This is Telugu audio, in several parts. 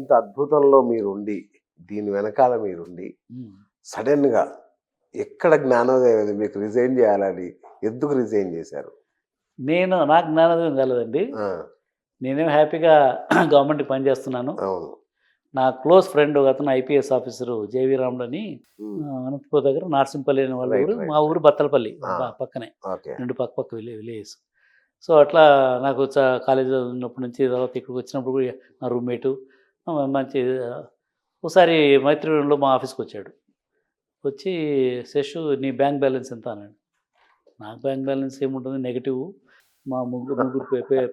ఇంత అద్భుతంలో మీరుండి, దీని వెనకాల మీరుండి, సడెన్‌గా ఎక్కడ జ్ఞానోదయం అది మీకు రిజైన్ చేయాలని ఎందుకు రిజైన్ చేశారు? నాకు జ్ఞానోదయం కాలేదండి. ఆ! నేనేమో హ్యాపీగా గవర్నమెంట్‌కి పనిచేస్తున్నాను. అవును. నా క్లోజ్ ఫ్రెండ్ ఒకతను ఐపీఎస్ ఆఫీసరు జేవీ రాముడు అని హ్మ్. అనంతపూర్ దగ్గర నార్సింపల్లి అనే వాళ్ళ రైట్. ఊరు. రైట్. మా ఊరు బత్తలపల్లి ఆ! పక్కనే. ఓకే. 2 పక్క విలేజెస్. సో, అట్లా నాకు కాలేజీలో ఉన్నప్పటి నుంచి తర్వాత ఇక్కడికి వచ్చినప్పుడు కూడా నా రూమ్‌మేటు మంచి ఒకసారి మైత్రివనంలో మా ఆఫీస్‌కొచ్చాడు. వచ్చి "శేషు నీ బ్యాంక్ బ్యాలెన్స్ ఎంత?" అన్నాడు. నాకు బ్యాంక్ బ్యాలెన్స్ ఏముంటుంది నెగెటివ్. మా ముగ్గురు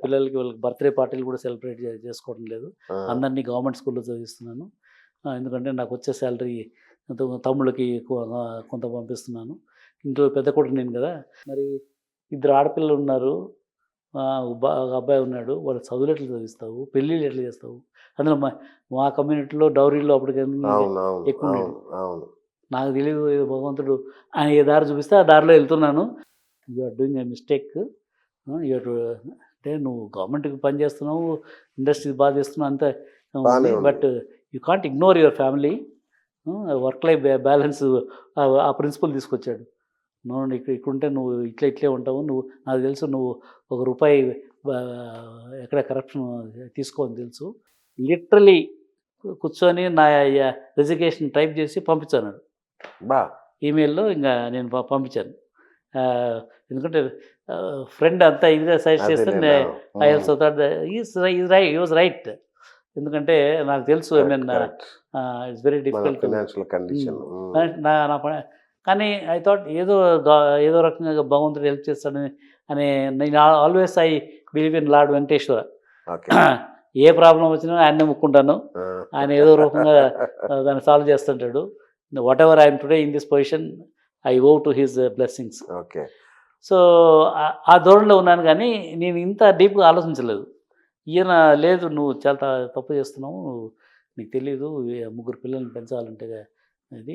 పిల్లలకి వాళ్ళకి బర్త్‌డే పార్టీలు కూడా సెలబ్రేట్ చేసుకోవడం లేదు. ఆ! అందరినీ గవర్నమెంట్ స్కూల్‌లో చదివిస్తున్నాను. ఎందుకంటే నాకొచ్చే శాలరీ తమ్ముళ్ళకి కొంత పంపిస్తున్నాను. ఇంట్లో పెద్ద కొడుకు నేను కదా! మరి ఇద్దరు ఆడపిల్లలు ఉన్నారు. ఒక అబ్బాయి ఉన్నాడు. వాళ్ళ చదువులు ఎట్లా చదివిస్తావు? పెళ్ళిళ్ళు ఎట్లా చేస్తావు? అందులో మా కమ్యూనిటీలో డౌరీలు అప్పటికి అవునవును. ఎక్కువుండేవి. అవును. అవును. నాకు తెలీదు ఏదో భగవంతుడు ఆయన ఏ దారి చూపిస్తే ఆ దారిలో వెళ్తున్నాను. You are doing a mistake. You are అంటే నువ్వు గవర్నమెంట్‌కి పని చేస్తున్నావు, ఇండస్ట్రీకి బాగా చేస్తున్నావు అంతా బానే ఉంది. ఉంది. But you can't ignore your family. Work life balance ఆ ప్రిన్సిపల్ తీసుకొచ్చాడు. నువ్వు ఇక్కడుంటే నువ్వు ఇట్లే ఉంటావు. నాకు తెలుసు నువ్వు ఒక రూపాయి ఎక్కడ కరప్షన్ తీసుకోవని తెలుసు. లిటరల్లీ కూర్చొని నా రిజిగ్నేషన్ టైప్ చేసి పంపించన్నాడు. బా! ఈమెయిల్‌లో నేను పంపించాను. ఎందుకంటే ఫ్రెండ్ అంతా ఇదిగా సజెస్ట్ చేస్తే అదేలెండి. ఐ హ్మ్. Also thought he was right. ఎందుకంటే నాకు తెలుసు I correct. Mean correct. It's very మన డిఫికల్ట్ టు ఫైనాన్షియల్ కండిషన్. నా నా ప కానీ ఐ థాట్ ఏదో రకంగా భగవంతుడు హెల్ప్ చేస్తాడని అని నేను always I believe in lord Venkateswara. Okay. A problem వచ్చినా ఆయన్నే మొక్కుంటాను. ఆ! ఆయన ఏదో రూపంగా దాన్ని సాల్వ్ చేస్తుంటాడు. What ever I'm today in this position I owe to his blessings. Okay. So, ఆ ధోరణిలో ఉన్నాను గానీ, నేను ఇంత డీప్‌గా ఆలోచించలేదు. ఈయన లేదు నువ్వు చాలా తప్పు చేస్తున్నావు. నీకు తెలీదు ముగ్గురు పిల్లల్ని పెంచాలంటే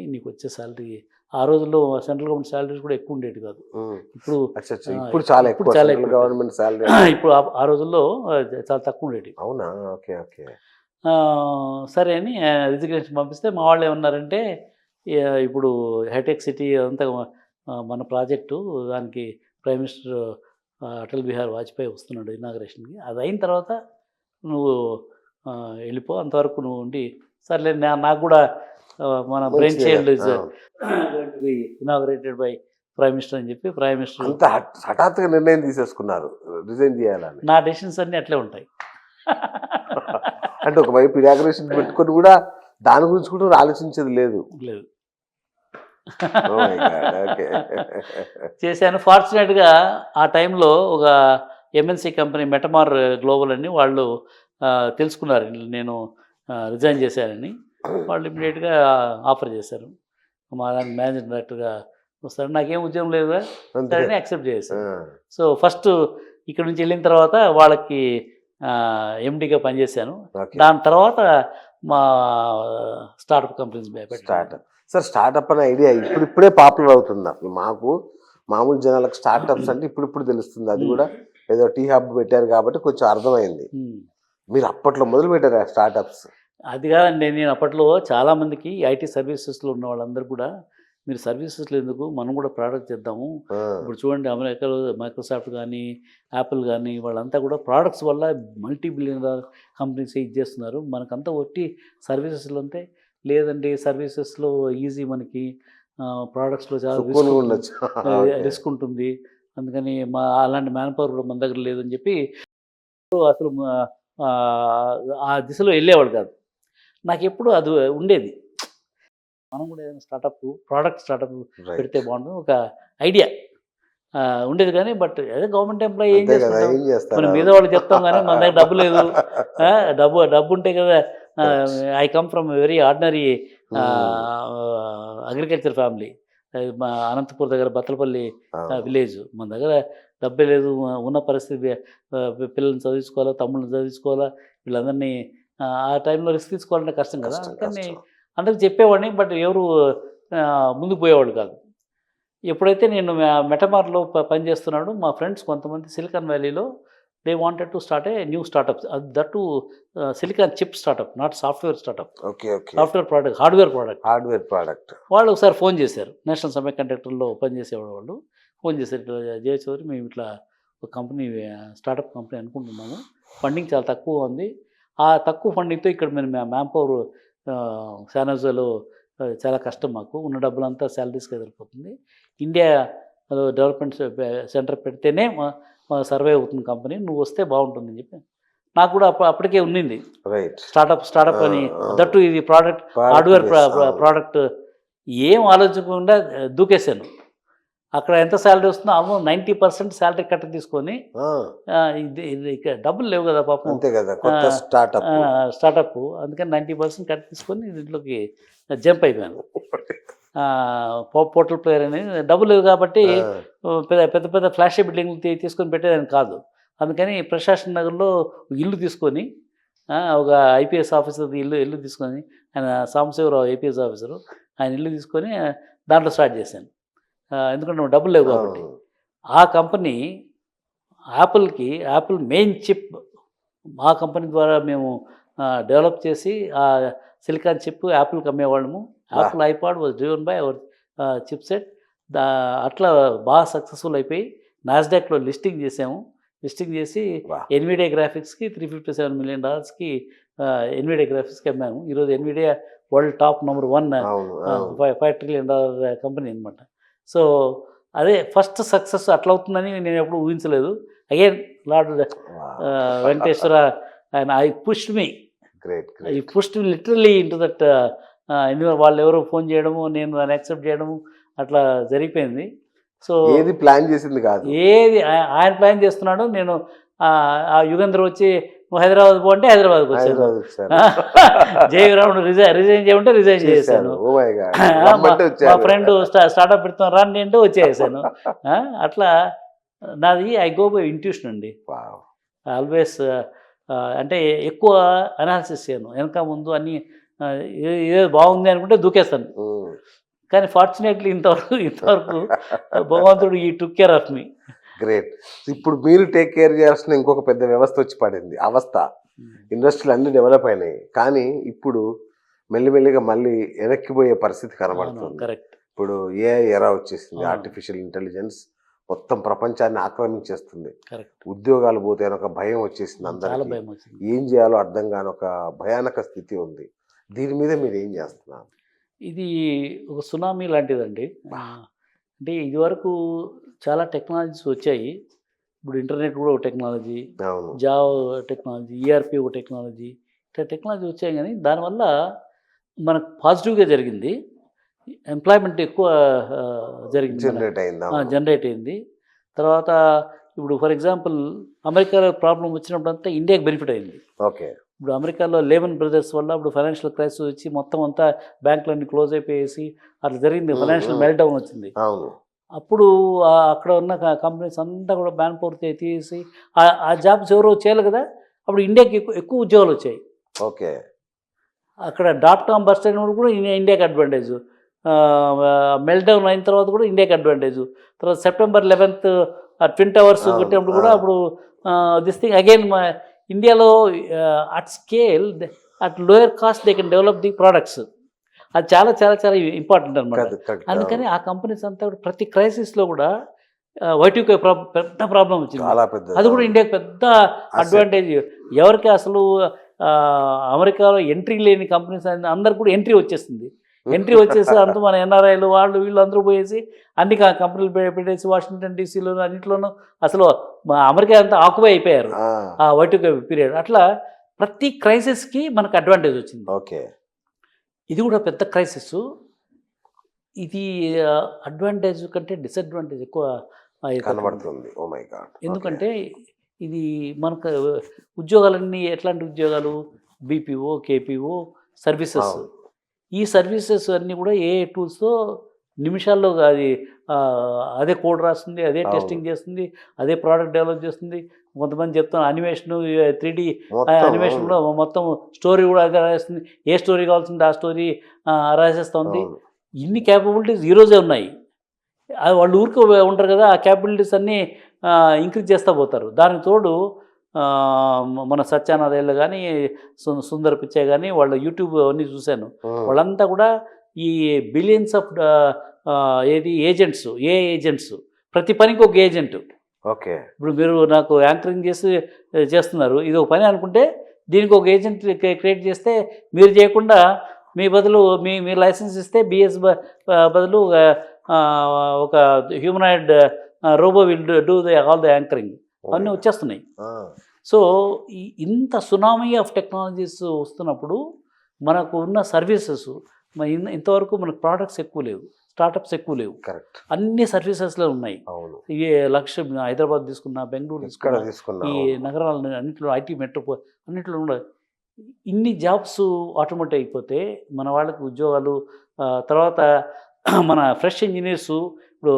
నీకొచ్చే సాలరీ ఆ రోజుల్లో సెంట్రల్ గవర్నమెంట్ సాలరీస్ కూడా ఎక్కువ ఉండేవి కాదు. హ్మ్. ఇప్పుడు అచ్చచ్చ! ఇప్పుడు చాలా ఇప్పుడు ఎక్కువ చాలా సెంట్రల్ ఎక్కువ గవర్నమెంట్ సాలరీ. ఇప్పుడు ఆ రోజుల్లో చాలా తక్కువ ఉండేటివి. అవునా? ఓకే. ఓకే. సరే అని రిజిగ్నేషన్ పంపిస్తే మా వాళ్ళేమన్నారంటే, ఇప్పుడు హైటెక్ సిటీ అదంతా మన ప్రాజెక్టు దానికి ప్రైమ్ మినిస్టర్ అటల్ బిహారీ వాజ్పేయి వస్తున్నాడు ఇనాగరేషన్‌కి. అది అయిన తర్వాత నువ్వు వెళ్ళిపో. అంతవరకు నువ్వు ఉండి సర్లే నాకు కూడా మన బ్రెయిన్ మంచిదే చైల్డ్ కదా! ఈజ్ అవును. Going to B inaugurated by prime minister అని చెప్పి ప్రైమ్ మినిస్టర్ అంత హఠాత్తుగా నిర్ణయం తీసేసుకున్నారు. రిజైన్ చేయాలని. నా డెసిషన్స్ అన్నీ అట్లే ఉంటాయి. అంటే ఒకవైపు ఇనాగరేషన్ పెట్టుకొని కూడా దాని గురించి కూడా ఆలోచించేది లేదు. లేదు. Oh my God! ఓకే. చేశాను. ఫార్చునేట్‌గా ఆ టైంలో ఒక ఎంఎన్‌సి కంపెనీ మెటమార్ గ్లోబల్ అని వాళ్ళు తెలుసుకున్నారు నేను రిజైన్ చేశానని. వాళ్ళు ఇమ్మీడియేట్‌గా ఆఫర్ చేశారు. మా దానికి మేనేజింగ్ డైరెక్టర్‌గా వస్తాడు. నాకేం ఉద్యోగం లేదుగా అంతే. సరే అని యాక్సెప్ట్ ఆ! చేశాను. సో, ఫస్ట్ ఇక్కడి నుంచి వెళ్ళిన తర్వాత వాళ్ళకి ఎండీగా పనిచేశాను. ఓకే. దాని తర్వాత మా స్టార్టప్ కంపెనీస్ పెట్టాను. స్టార్టప్. సార్ స్టార్టప్ అనే ఐడియా ఇప్పుడిప్పుడే పాపులర్ అవుతుంది. అసలు మాకు మామూలు జనాలకు స్టార్టప్స్ అంటే ఇప్పుడిప్పుడు తెలుస్తుంది. అది కూడా ఏదో టీ హబ్ పెట్టారు కాబట్టి కొంచెం అర్థమైంది. మీరు అప్పట్లో మొదలుపెట్టారా స్టార్టప్స్? అది కాదండి. నేను అప్పట్లో చాలామందికి ఐటీ సర్వీసెస్‌లో ఉన్న వాళ్ళందరూ కూడా మీరు సర్వీసెస్‌లో ఎందుకు మనం కూడా ప్రొడక్ట్ చేద్దాము. ఆ! ఇప్పుడు చూడండి అమెరికాలో మైక్రోసాఫ్ట్ కానీ, యాపిల్ కానీ వాళ్ళంతా కూడా ప్రొడక్ట్స్ వల్ల మల్టీ బిలియనర్ కంపెనీస్ ఇది చేస్తున్నారు. మనకంతా ఒట్టి సర్వీసెస్‌లో అంటే లేదండి సర్వీసెస్‌లో ఈజీ మనకి ప్రొడక్ట్స్‌లో చాలా సుక్కునుగా ఉండొచ్చు. ఓకే. రిస్క్ ఉంటుంది. అందుకని అలాంటి మ్యాన్ పవర్ కూడా మన దగ్గర లేదని చెప్పి అసలు ఆ దిశలో వెళ్ళేవాడు కాదు. నాకెప్పుడు అది ఉండేది. మనం కూడా ఏదైనా ప్రొడక్ట్ స్టార్టప్ పెడితే రైట్. బాగుంటుంది. ఒక ఐడియా ఉండేది కానీ బట్ అదే గవర్నమెంట్ ఎంప్లాయీ ఏం అంతే కదా! చేసుకుంటాం. ఏం చేస్తారు? మనం అవును. మీద వాళ్ళకి చెప్తాం కానీ మన దగ్గర డబ్బు లేదు. డబ్బు ఉంటే కదా correct. I come from very ordinary hmm. Agriculture family. మా అనంతపూర్ దగ్గర బత్తలపల్లి అవును. విలేజ్. మన దగ్గర డబ్బే లేదు. ఉన్న పరిస్థితి పిల్లల్ని చదివించుకోవాలా, తమ్ముళ్ళని చదివించుకోవాలా, వీళ్ళందరినీ ఆ టైంలో రిస్క్ తీసుకోవాలంటే కష్టం కదా! కష్టం. అందుకని కష్టం. అందరికి చెప్పేవాడిని. బట్ ఎవరు ముందుకు పోయేవాళ్ళు కాదు. ఎప్పుడైతే నేను మెటమార్‌లో పనిచేస్తున్నాడో మా ఫ్రెండ్స్ కొంతమంది సిలికాన్ వ్యాలీలో they wanted to start a new startup, that to silicon chip startup, not software startup. Okay okay. Software product, hardware product. Hardware product. వాళ్ళు ఒకసారి ఫోన్ చేశారు, నేషనల్ సెమీ కండక్టర్లో పనిచేసేవాళ్ళు. వాళ్ళు ఫోన్ చేశారు, ఇట్లా జయచౌదరి మేము ఇట్లా ఒక కంపెనీ స్టార్టప్ కంపెనీ అనుకుంటున్నాము, ఫండింగ్ చాలా తక్కువ ఉంది, ఆ తక్కువ ఫండింగ్తో ఇక్కడ మేము మ్యాన్ పవర్ శానోజోలో చాలా కష్టం, మాకు ఉన్న డబ్బులంతా శాలరీస్కి ఎదిరిపోతుంది, ఇండియా డెవలప్మెంట్ సెంటర్ పెడితేనే మా సర్వే అవుతుంది కంపెనీ, నువ్వు వస్తే బాగుంటుందని చెప్పి నాకు కూడా అప్పటికే ఉన్నింది రైట్. స్టార్టప్ అని. దట్టు ఇది ప్రోడక్ట్, హార్డ్వేర్ ప్రోడక్ట్, ఏం ఆలోచించకుండా దూకేశాను. అక్కడ ఎంత శాలరీ వస్తుందో ఆల్మోస్ట్ 90% శాలరీ కట్ తీసుకొని, ఇది డబ్బులు లేవు కదా పాపం, అంతే కదా, కొత్త స్టార్టప్, అందుకని 90% కట్ తీసుకొని దీంట్లోకి జంప్ అయిపోయాను. పోర్టల్ ప్లేయర్ అనేది డబ్బులు లేవు కాబట్టి పెద్ద పెద్ద ఫ్లాష్ బిల్డింగ్లు తీసుకొని పెట్టేదాన్ని కాదు. అందుకని ప్రశాసన్ నగర్లో ఇల్లు తీసుకొని, ఒక ఐపీఎస్ ఆఫీసర్ ఇల్లు తీసుకొని, ఆయన సాంబశివరావు ఐపీఎస్ ఆఫీసరు, ఆయన ఇల్లు తీసుకొని దాంట్లో స్టార్ట్ చేశాను. ఎందుకంటే డబ్బులు లేవు కాబట్టి. ఆ కంపెనీ యాపిల్ మెయిన్ చిప్ మా కంపెనీ ద్వారా మేము డెవలప్ చేసి ఆ సిలికాన్ చిప్ యాపిల్కి అమ్మేవాళ్ళము. Apple iPod was driven by our chip set. అట్లా బాగా సక్సెస్ఫుల్ అయిపోయి నాస్డాక్లో లిస్టింగ్ చేసాము. లిస్టింగ్ చేసి ఎన్విడియా గ్రాఫిక్స్కి $357 million ఎన్విడియా గ్రాఫిక్స్కి అమ్మాము. ఈరోజు Nvidia world top number 1 $5 trillion కంపెనీ అనమాట. సో అదే ఫస్ట్ సక్సెస్ అట్లా అవుతుందని నేను ఎప్పుడు ఊహించలేదు. అగైన్ లార్డ్ వెంకటేశ్వర ఆయన I pushed me literally into that. వాళ్ళు ఎవరో ఫోన్ చేయడము, నేను దాన్ని యాక్సెప్ట్ చేయడము, అట్లా జరిగిపోయింది. సో ఏది ప్లాన్ చేసింది కాదు, ఏది ఆయన ప్లాన్ చేస్తున్నాడు. నేను ఆ యుగంధర్ వచ్చి నువ్వు హైదరాబాద్ పో అంటే హైదరాబాద్కి వచ్చాను. జయరాముడు రిజైన్ చేయమంటే రిజైన్ చేశాను. మా ఫ్రెండ్ స్టార్ట్అప్ పెడుతున్నాను రాని అంటే వచ్చేసాను. అట్లా నాది ఐ గో బై ఇంట్యూషన్ అండి. ఆల్వేస్ అంటే ఎక్కువ అనాలిసిస్ చేయను, వెనక ముందు అన్నీ ఏదో బాగుంది అనుకుంటే దూకేస్తాను. కానీ ఫార్చునేట్లీ ఇంతవరకు భగవంతుడు ఈ took care of me. Great. ఇప్పుడు మీరు టేక్ కేర్ చేయాల్సిన ఇంకొక పెద్ద వ్యవస్థ వచ్చి పడింది. అవస్థ ఇండస్ట్రీలు అన్ని డెవలప్ అయినాయి, కానీ ఇప్పుడు మెల్లిమెల్లిగా మళ్ళీ వెనక్కిపోయే పరిస్థితి కనబడుతుంది. కరెక్ట్. ఇప్పుడు ఏఐ ఎరా వచ్చేసింది, ఆర్టిఫిషియల్ ఇంటెలిజెన్స్ మొత్తం ప్రపంచాన్ని ఆక్రమించేస్తుంది. ఉద్యోగాలు పోతే అని ఒక భయం వచ్చేసింది అందరికీ. ఏం చేయాలో అర్థం కాని ఒక భయానక స్థితి ఉంది. దీని మీద మీరు ఏం చేస్తున్నారు? ఇది ఒక సునామీ లాంటిదండి. అంటే ఇదివరకు చాలా టెక్నాలజీస్ వచ్చాయి. ఇప్పుడు ఇంటర్నెట్ కూడా ఒక టెక్నాలజీ, జావా టెక్నాలజీ, ఈఆర్పి ఒక టెక్నాలజీ, ఇట్లా టెక్నాలజీ వచ్చాయి. కానీ దానివల్ల మనకు పాజిటివ్గా జరిగింది, ఎంప్లాయ్మెంట్ ఎక్కువ జరిగింది, జనరేట్ అయింది. తర్వాత ఇప్పుడు ఫర్ ఎగ్జాంపుల్ అమెరికాలో ప్రాబ్లం వచ్చినప్పుడు అంతా ఇండియాకి బెనిఫిట్ అయింది. ఓకే. ఇప్పుడు అమెరికాలో లేమన్ బ్రదర్స్ వల్ల ఇప్పుడు ఫైనాన్షియల్ క్రైసిస్ వచ్చి మొత్తం అంతా బ్యాంకులన్నీ క్లోజ్ అయిపోయేసి అట్లా జరిగింది, ఫైనాన్షియల్ మెల్ట్ డౌన్ వచ్చింది. అప్పుడు అక్కడ ఉన్న కంపెనీస్ అంతా కూడా బ్యాన్ పవర్ తీసి ఆ జాబ్స్ ఎవరో చేయాలి కదా, అప్పుడు ఇండియాకి ఎక్కువ ఉద్యోగాలు వచ్చాయి. ఓకే. అక్కడ .com బస్ట్ అయినప్పుడు కూడా ఇండియాకి అడ్వాంటేజ్, మెల్ట్ డౌన్ అయిన తర్వాత కూడా ఇండియాకి అడ్వాంటేజ్. తర్వాత September 11th Twin Towers కొట్టినప్పుడు కూడా అప్పుడు దిస్ థింగ్ అగైన్ ఇండియాలో at scale at lower cost they can develop the products. అది చాలా చాలా చాలా ఇంపార్టెంట్ అనమాట. అందుకని ఆ కంపెనీస్ అంతా కూడా ప్రతి క్రైసిస్లో కూడా Y2K పెద్ద ప్రాబ్లం వచ్చింది, అది కూడా ఇండియాకి పెద్ద అడ్వాంటేజ్. ఎవరికి అసలు అమెరికాలో ఎంట్రీ లేని కంపెనీస్ అందరికి కూడా ఎంట్రీ వచ్చేస్తుంది. ఎంట్రీ వచ్చేసి అంతా మన ఎన్ఆర్ఐలు వాళ్ళు వీళ్ళు అందరూ పోయేసి అన్ని కంపెనీలు పెట్టేసి వాషింగ్టన్ డీసీలో అన్నింటిలోనూ అసలు అమెరికా అంతా ఆక్యుపై అయిపోయారు ఆ Y2K పీరియడ్. అట్లా ప్రతి క్రైసిస్కి మనకు అడ్వాంటేజ్ వచ్చింది. ఓకే. ఇది కూడా పెద్ద క్రైసిస్. ఇది అడ్వాంటేజ్ కంటే డిసడ్వాంటేజ్ ఎక్కువ కనబడుతుంది. Oh my God. ఎందుకంటే ఇది మనకు ఉద్యోగాలన్నీ ఎట్లాంటి ఉద్యోగాలు, బీపీఓ, కేపీఓ, సర్వీసెస్. ఈ సర్వీసెస్ అన్నీ కూడా ఏ టూల్స్తో నిమిషాల్లో అదే కోడ్ రాస్తుంది, అదే టెస్టింగ్ చేస్తుంది, అదే ప్రోడక్ట్ డెవలప్ చేస్తుంది. కొంతమంది చెప్తాను అనిమేషన్, 3D అనిమేషన్ కూడా మొత్తం స్టోరీ కూడా అదే రాస్తుంది. ఏ స్టోరీ కావాల్సింది ఆ స్టోరీ రాసేస్తుంది. ఇన్ని క్యాపబిలిటీస్ ఈరోజే ఉన్నాయి. వాళ్ళు ఊరికే ఉంటారు కదా, ఆ క్యాపబిలిటీస్ అన్నీ ఇంక్రీజ్ చేస్తూ పోతారు. దానికి తోడు మన సత్యానాదేళ్ళు కానీ సుందర్ పిచ్చే కానీ వాళ్ళ యూట్యూబ్ అవన్నీ చూశాను. వాళ్ళంతా కూడా ఈ బిలియన్స్ ఆఫ్ ఏజెంట్స్ ఏజెంట్స్ ప్రతి పనికి ఒక ఏజెంట్. ఓకే. ఇప్పుడు మీరు నాకు యాంకరింగ్ చేస్తున్నారు, ఇది ఒక పని అనుకుంటే దీనికి ఒక ఏజెంట్ క్రియేట్ చేస్తే మీరు చేయకుండా మీ బదులు మీ లైసెన్స్ ఇస్తే బిఎస్ బదులు ఒక humanoid robot will do all the anchoring అవన్నీ వచ్చేస్తున్నాయి. సో ఇంత సునామీ ఆఫ్ టెక్నాలజీస్ వస్తున్నప్పుడు మనకు ఉన్న సర్వీసెస్ ఇంతవరకు మనకు ప్రోడక్ట్స్ ఎక్కువ లేవు, స్టార్టప్స్ ఎక్కువ లేవు. కరెక్ట్. అన్ని సర్వీసెస్లో ఉన్నాయి. అవును. ఏ లక్ష్యం హైదరాబాద్ తీసుకున్నా, బెంగళూరు తీసుకున్నా, ఈ నగరాలను అన్నింటిలో ఐటీ మెట్రో అన్నింటిలో ఉన్నాయి. ఇన్ని జాబ్స్ ఆటోమేట్ అయిపోతే మన వాళ్ళకి ఉద్యోగాలు, తర్వాత మన ఫ్రెష్ ఇంజనీర్స్ ఇప్పుడు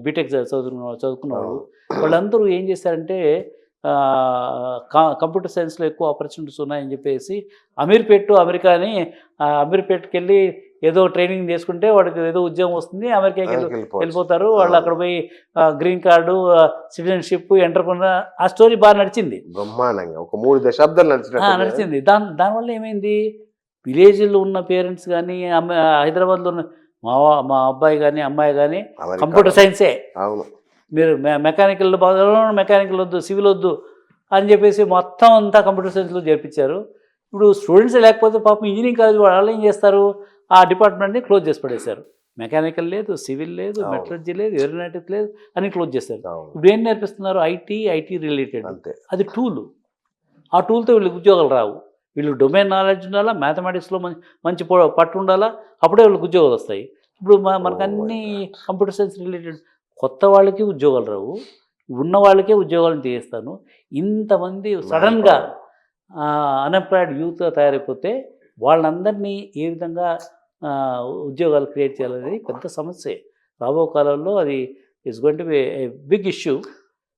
బీటెక్ చదువుకున్న వాళ్ళు వాళ్ళందరూ ఏం చేశారంటే కంప్యూటర్ సైన్స్లో ఎక్కువ ఆపర్చునిటీస్ ఉన్నాయని చెప్పేసి అమెరికాని అమీర్పేట్కి వెళ్ళి ఏదో ట్రైనింగ్ చేసుకుంటే వాడికి ఏదో ఉద్యోగం వస్తుంది, అమెరికాకి వెళ్ళిపోతారు. వాళ్ళు అక్కడ పోయి గ్రీన్ కార్డు, సిటిజన్షిప్, ఎంటర్ప్రెన్యూర్, ఆ స్టోరీ బాగా నడిచింది, బ్రహ్మాండంగా ఒక 3 దశాబ్దాలు నడిచింది. దానివల్ల ఏమైంది, విలేజ్లో ఉన్న పేరెంట్స్ కానీ హైదరాబాద్లో ఉన్న మా అబ్బాయి కానీ అమ్మాయి కానీ కంప్యూటర్ సైన్సే. అవును. మీరు మెకానికల్ వద్దు, సివిల్ వద్దు అని చెప్పేసి మొత్తం అంతా కంప్యూటర్ సైన్స్లో చేర్పించారు. ఇప్పుడు స్టూడెంట్స్ లేకపోతే పాపం ఇంజనీరింగ్ కాలేజ్ వాళ్ళు ఏం చేస్తారు, ఆ డిపార్ట్మెంట్ని క్లోజ్ చేసి పడేశారు. మెకానికల్ లేదు, సివిల్ లేదు, మెట్రలజీ లేదు, ఏరోనాటిక్స్ లేదు, అన్ని క్లోజ్ చేశారు. ఇప్పుడు ఏం నేర్పిస్తున్నారు, ఐటీ రిలేటెడ్. అది టూల్. ఆ టూల్తో వీళ్ళకి ఉద్యోగాలు రావు. వీళ్ళు డొమైన్ నాలెడ్జ్ ఉండాలా, మ్యాథమెటిక్స్లో మంచి పట్టు ఉండాలా, అప్పుడే వీళ్ళకి ఉద్యోగాలు వస్తాయి. ఇప్పుడు మనకు అన్ని కంప్యూటర్ సైన్స్ రిలేటెడ్. కొత్త వాళ్ళకి ఉద్యోగాలు రావు, ఉన్న వాళ్ళకే ఉద్యోగాలను తీస్తాను. ఇంతమంది సడన్గా అన్ఎంప్లాయిడ్ యూత్ తయారైపోతే వాళ్ళందరినీ ఏ విధంగా ఉద్యోగాలు క్రియేట్ చేయాలనేది పెద్ద సమస్య. రాబో కాలంలో అది it's going to be a big issue.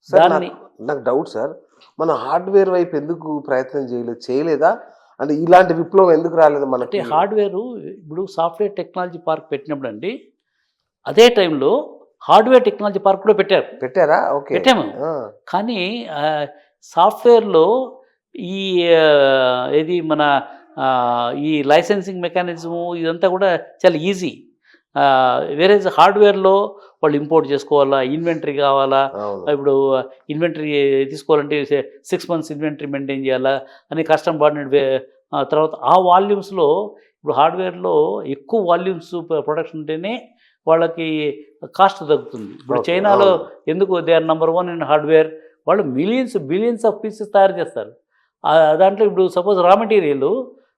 దాన్ని నాకు డౌట్ సార్, మన హార్డ్వేర్ వైపు ఎందుకు ప్రయత్నం చేయలేదా? అంటే ఇలాంటి విప్లవం ఎందుకు రాలేదు మనకి? హార్డ్వేరు ఇప్పుడు సాఫ్ట్వేర్ టెక్నాలజీ పార్క్ పెట్టినప్పుడు అండి, అదే టైంలో హార్డ్వేర్ టెక్నాలజీ పార్క్ కూడా పెట్టారా? ఓకే, పెట్టాము. కానీ సాఫ్ట్వేర్లో ఈ ఏది మన ఈ లైసెన్సింగ్ మెకానిజము ఇదంతా కూడా చాలా ఈజీ. వేరే హార్డ్వేర్లో వాళ్ళు ఇంపోర్ట్ చేసుకోవాలా, ఇన్వెంటరీ కావాలా, ఇప్పుడు ఇన్వెంటరీ తీసుకోవాలంటే 6 months ఇన్వెంటరీ మెయింటైన్ చేయాలా అని కష్టం పడిన తర్వాత ఆ వాల్యూమ్స్లో ఇప్పుడు హార్డ్వేర్లో ఎక్కువ వాల్యూమ్స్ ప్రొడక్షన్ ఉంటేనే వాళ్ళకి కాస్ట్ తగ్గుతుంది. ఇప్పుడు చైనాలో ఎందుకు they are number 1 in hardware, వాళ్ళు బిలియన్స్ ఆఫ్ పీసెస్ తయారు చేస్తారు. దాంట్లో ఇప్పుడు సపోజ్ రా మెటీరియల్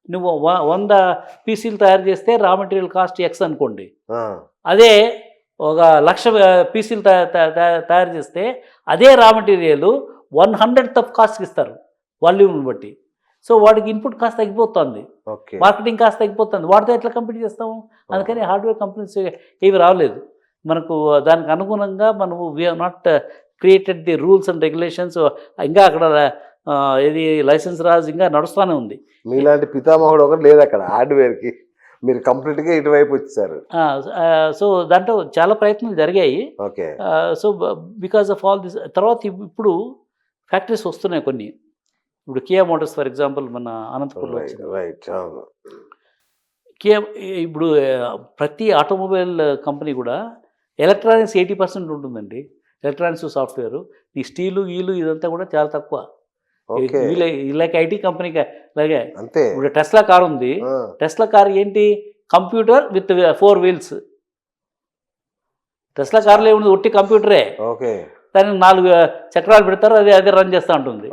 నువ్వు 100 పీసీలు తయారు చేస్తే రా మెటీరియల్ కాస్ట్ X అనుకోండి, అదే 1,00,000 పీసీలు తయారు చేస్తే అదే రా మెటీరియల్ 100th ఆఫ్ కాస్ట్కి ఇస్తారు వాల్యూమ్ని బట్టి. సో వాడికి ఇన్పుట్ కాస్ట్ తగ్గిపోతుంది, మార్కెటింగ్ కాస్ట్ తగ్గిపోతుంది. వాటితో ఎట్లా కంపీట్ చేస్తాము? అందుకని హార్డ్వేర్ కంపెనీస్ ఏవి రాలేదు మనకు. దానికి అనుగుణంగా మనము we have not created the rules and regulations. ఇంకా అక్కడ ఇది లైసెన్స్ రాజు ఇంకా నడుస్తూనే ఉంది. మీలాంటి పితామహుడు ఒకటి లేదు అక్కడ హార్డ్వేర్కి, మీరు కంప్లీట్గా ఇటువైపు వచ్చారు. సో దాంట్లో చాలా ప్రయత్నాలు జరిగాయి. Okay. So because of all this తర్వాత ఇప్పుడు ఫ్యాక్టరీస్ వస్తున్నాయి కొన్ని. ఇప్పుడు కియా మోటార్స్ ఫర్ ఎగ్జాంపుల్ మన అనంతపూర్లో కియా. ఇప్పుడు ప్రతి ఆటోమొబైల్ కంపెనీ కూడా ఎలక్ట్రానిక్స్ 80% ఉంటుందండి. ఎలక్ట్రానిక్స్ సాఫ్ట్వేర్, ఈ స్టీలు ఇదంతా కూడా చాలా తక్కువ. లైక్ ఐటీ కంపెనీకి అలాగే ఇప్పుడు టెస్లా కార్ ఉంది. టెస్లా కార్ ఏంటి, కంప్యూటర్ విత్ 4 wheels. టెస్లా కార్లో ఏముంది, ఒట్టి కంప్యూటరే. దానికి 4 చక్రాలు పెడతారు, అదే రన్ చేస్తూ ఉంటుంది.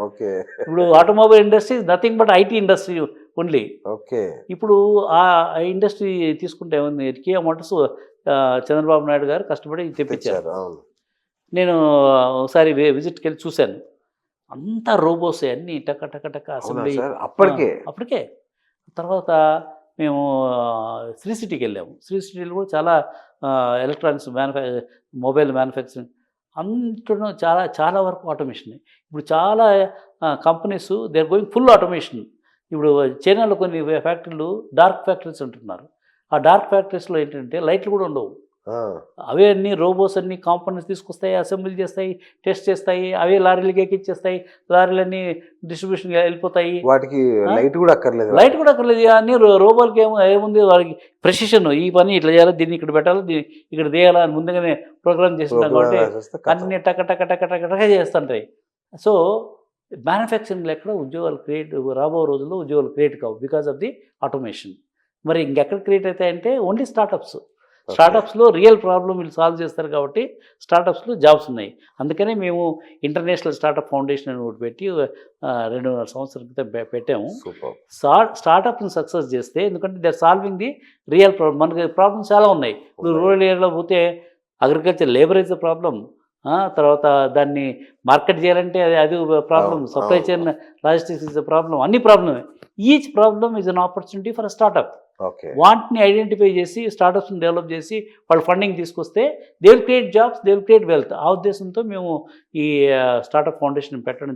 ఇప్పుడు automobile industry nothing but IT industry only. ఇప్పుడు ఆ ఇండస్ట్రీ తీసుకుంటే ఏముంది, కియా మోటార్స్ చంద్రబాబు నాయుడు గారు కష్టపడి తెప్పించారు. నేను ఒకసారి విజిట్కి వెళ్ళి చూశాను. అంతా రోబోసే, అన్నీ టక అసెంబ్లీ అప్పటికే. తర్వాత మేము శ్రీ సిటీకి వెళ్ళాము. శ్రీ సిటీలో కూడా చాలా ఎలక్ట్రానిక్స్ మొబైల్ మ్యానుఫ్యాక్చరింగ్ అంతా చాలా వరకు ఆటోమేషన్. ఇప్పుడు చాలా companies they are going full automation. ఇప్పుడు చైనాలో కొన్ని ఫ్యాక్టరీలు డార్క్ ఫ్యాక్టరీస్ ఉంటున్నారు. ఆ డార్క్ ఫ్యాక్టరీస్లో ఏంటంటే లైట్లు కూడా ఉండవు, అవే అన్ని రోబోస్ అన్ని కాంపోనెంట్స్ తీసుకొస్తాయి, అసెంబ్లీ చేస్తాయి, టెస్ట్ చేస్తాయి, అవే లారీలకి ఎక్కిచ్చేస్తాయి, లారీలన్నీ డిస్ట్రిబ్యూషన్కి వెళ్ళిపోతాయి. వాటికి లైట్ కూడా అక్కర్లేదు. లైట్ కూడా అక్కర్లేదు. అన్ని రోబోలకి ఏముంది, వాడికి ప్రెసిషన్, ఈ పని ఇట్లా చేయాలి, దీన్ని ఇక్కడ పెట్టాలి, దీన్ని ఇక్కడ తీయాలి అని ముందుగానే ప్రోగ్రామ్ చేసింటాం కాబట్టి అన్ని టక టక టక టక టక చేస్తుంటాయి. సో మ్యానుఫ్యాక్చరింగ్లో ఎక్కడ ఉద్యోగాలు రాబో రోజుల్లో ఉద్యోగాలు క్రియేట్ కావు బికాస్ ఆఫ్ ది ఆటోమేషన్. మరి ఇంకెక్కడ క్రియేట్ అవుతాయంటే ఓన్లీ స్టార్టప్స్లో రియల్ ప్రాబ్లమ్ వీళ్ళు సాల్వ్ చేస్తారు కాబట్టి స్టార్టప్స్లో జాబ్స్ ఉన్నాయి. అందుకనే మేము ఇంటర్నేషనల్ స్టార్టప్ ఫౌండేషన్ అని ఒకటి పెట్టి 2.5 సంవత్సరాల క్రితం పెట్టాము. స్టార్టప్ని సక్సెస్ చేస్తే, ఎందుకంటే they are solving the real problem. మనకి ప్రాబ్లమ్స్ చాలా ఉన్నాయి. ఇప్పుడు రూరల్ ఏరియాలో పోతే agriculture labour is the problem, తర్వాత దాన్ని మార్కెట్ చేయాలంటే అది problem, supply chain logistics is the problem, అన్ని ప్రాబ్లమే. Each problem is an opportunity for a startup. వాటిని ఐడెంటిఫై చేసి స్టార్టప్స్ని డెవలప్ చేసి వాళ్ళు ఫండింగ్ తీసుకొస్తే they will create jobs, they will create wealth. ఆ ఉద్దేశంతో మేము ఈ స్టార్టప్ ఫౌండేషన్ పెట్టడం